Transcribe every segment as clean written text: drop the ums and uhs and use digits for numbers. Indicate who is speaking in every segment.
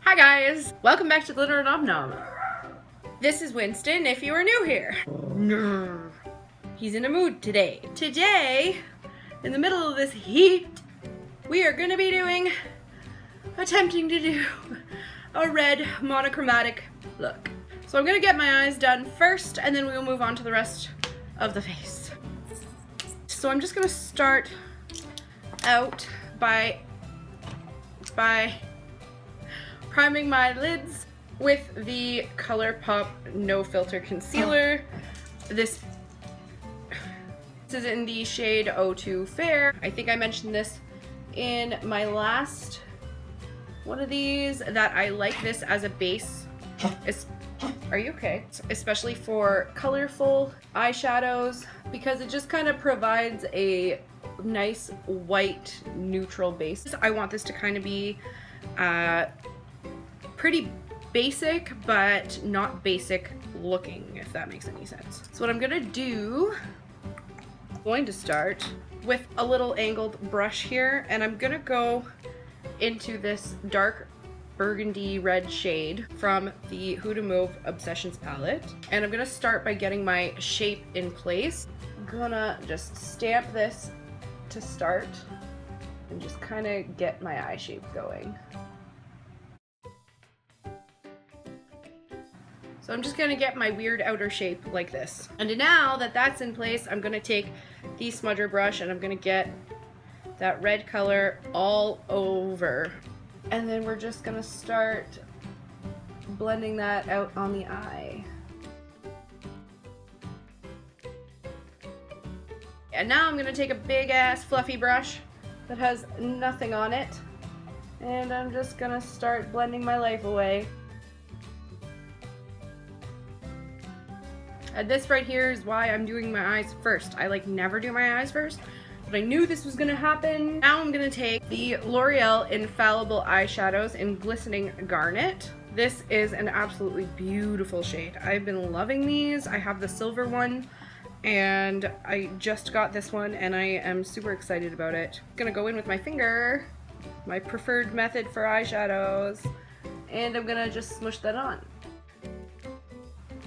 Speaker 1: Hi guys! Welcome back to Glitter.effron. This is Winston if you are new here. He's in a mood today. Today, in the middle of this heat, we are going to be attempting to do a red monochromatic look. So I'm going to get my eyes done first and then we will move on to the rest of the face. So I'm just going to start out by priming my lids with the ColourPop No Filter Concealer. This is in the shade 02 Fair. I think I mentioned this in my last one of these, that I like this as a base. Are you okay? Especially for colorful eyeshadows, because it just kind of provides a nice white neutral base. I want this to kind of be pretty basic, but not basic looking, if that makes any sense. So what I'm gonna do, I'm going to start with a little angled brush here, and I'm gonna go into this dark burgundy red shade from the Huda Mauve Obsessions palette. And I'm gonna start by getting my shape in place. I'm gonna just stamp this to start and just kind of get my eye shape going. So I'm just gonna get my weird outer shape like this. And now that that's in place, I'm gonna take the smudger brush and I'm gonna get that red color all over. And then we're just gonna start blending that out on the eye. And now I'm gonna take a big ass fluffy brush that has nothing on it. And I'm just gonna start blending my life away. And this right here is why I'm doing my eyes first. I never do my eyes first, but I knew this was gonna happen. Now I'm gonna take the Loreal Infallible eyeshadows in Glistening Garnet. This is an absolutely beautiful shade. I've been loving these. I have the silver one and I just got this one and I am super excited about it. I'm gonna go in with my finger, my preferred method for eyeshadows, and I'm gonna just smush that on.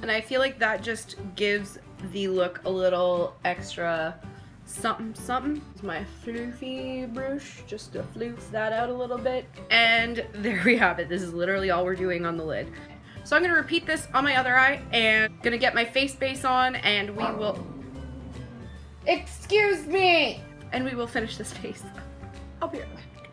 Speaker 1: And I feel like that just gives the look a little extra something something. It's my floofy brush, just to floof that out a little bit. And there we have it. This is literally all we're doing on the lid. So I'm gonna repeat this on my other eye and gonna get my face base on and we will, excuse me! And we will finish this face. I'll be right back.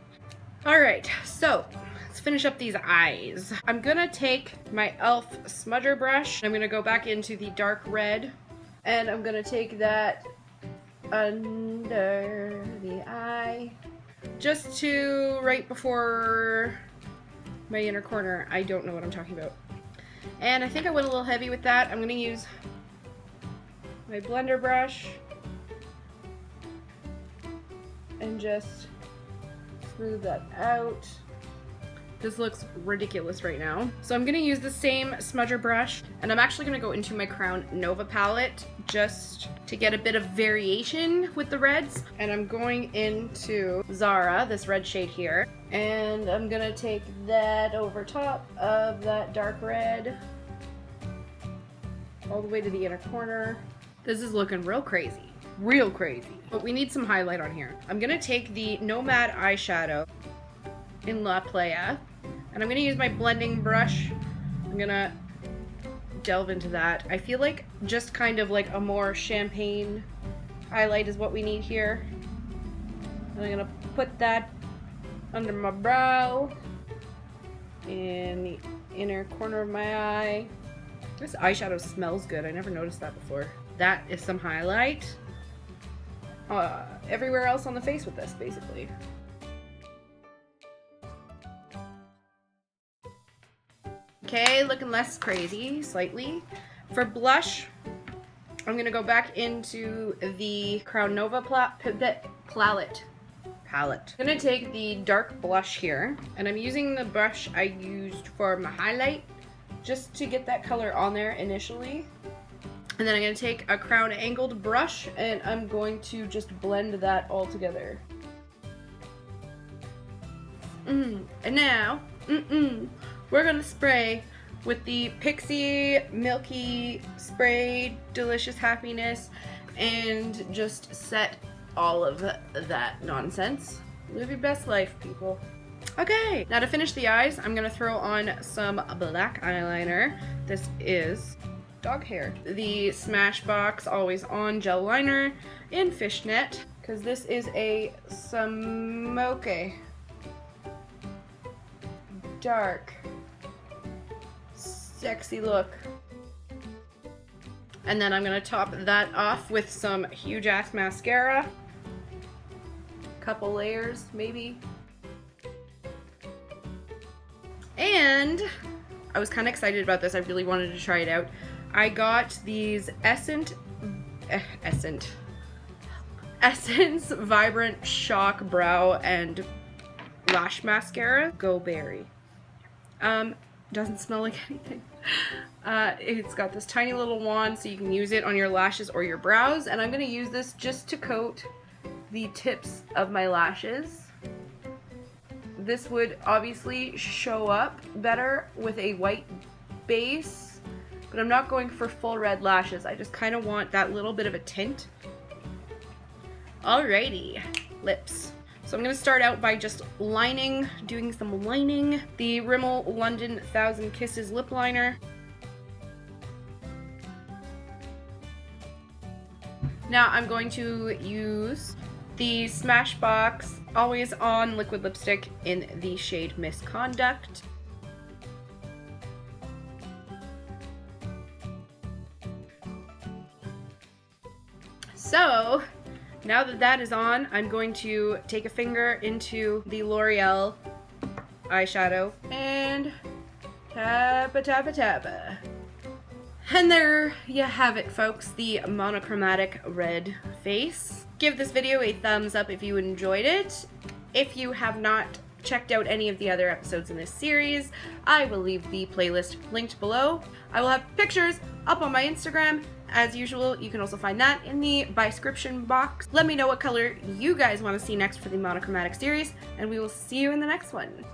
Speaker 1: All right, so let's finish up these eyes. I'm gonna take my e.l.f. smudger brush. I'm gonna go back into the dark red and I'm gonna take that under the eye, just to right before my inner corner. I don't know what I'm talking about. And I think I went a little heavy with that. I'm gonna use my blender brush and just smooth that out. This looks ridiculous right now. So I'm gonna use the same smudger brush and I'm actually gonna go into my Crown Nova palette just to get a bit of variation with the reds. And I'm going into Zara, this red shade here. And I'm gonna take that over top of that dark red all the way to the inner corner. This is looking real crazy, real crazy. But we need some highlight on here. I'm gonna take the Nomad eyeshadow in La Playa, and I'm gonna use my blending brush. I'm gonna delve into that. I feel like just kind of like a more champagne highlight is what we need here. And I'm gonna put that under my brow, in the inner corner of my eye. This eyeshadow smells good. I never noticed that before. That is some highlight. Everywhere else on the face with this, basically. Okay, looking less crazy, slightly. For blush, I'm gonna go back into the Crown Nova palette. I'm gonna take the dark blush here, and I'm using the brush I used for my highlight, just to get that color on there initially. And then I'm gonna take a Crown angled brush, and I'm going to just blend that all together. And now, we're gonna spray with the Pixie Milky Spray Delicious Happiness and just set all of that nonsense. Live your best life, people. Okay, now to finish the eyes, I'm gonna throw on some black eyeliner. This is dog hair. The Smashbox Always On Gel Liner in Fishnet, because this is a smoky, dark, sexy look. And then I'm gonna top that off with some huge ass mascara. Couple layers, maybe. And I was kind of excited about this. I really wanted to try it out. I got these Essence Vibrant Shock Brow and Lash Mascara. Go Berry. Doesn't smell like anything. It's got this tiny little wand so you can use it on your lashes or your brows, and I'm going to use this just to coat the tips of my lashes. This would obviously show up better with a white base, but I'm not going for full red lashes. I just kind of want that little bit of a tint. Alrighty, lips. So I'm going to start out by just doing some lining. The Rimmel London 1000 Kisses lip liner. Now I'm going to use the Smashbox Always On liquid lipstick in the shade Misconduct. So now that that is on, I'm going to take a finger into the Loreal eyeshadow and tappa tappa tappa. And there you have it, folks, the monochromatic red face. Give this video a thumbs up if you enjoyed it. If you have not checked out any of the other episodes in this series, I will leave the playlist linked below. I will have pictures up on my Instagram. As usual, you can also find that in the description box. Let me know what color you guys want to see next for the monochromatic series, and we will see you in the next one.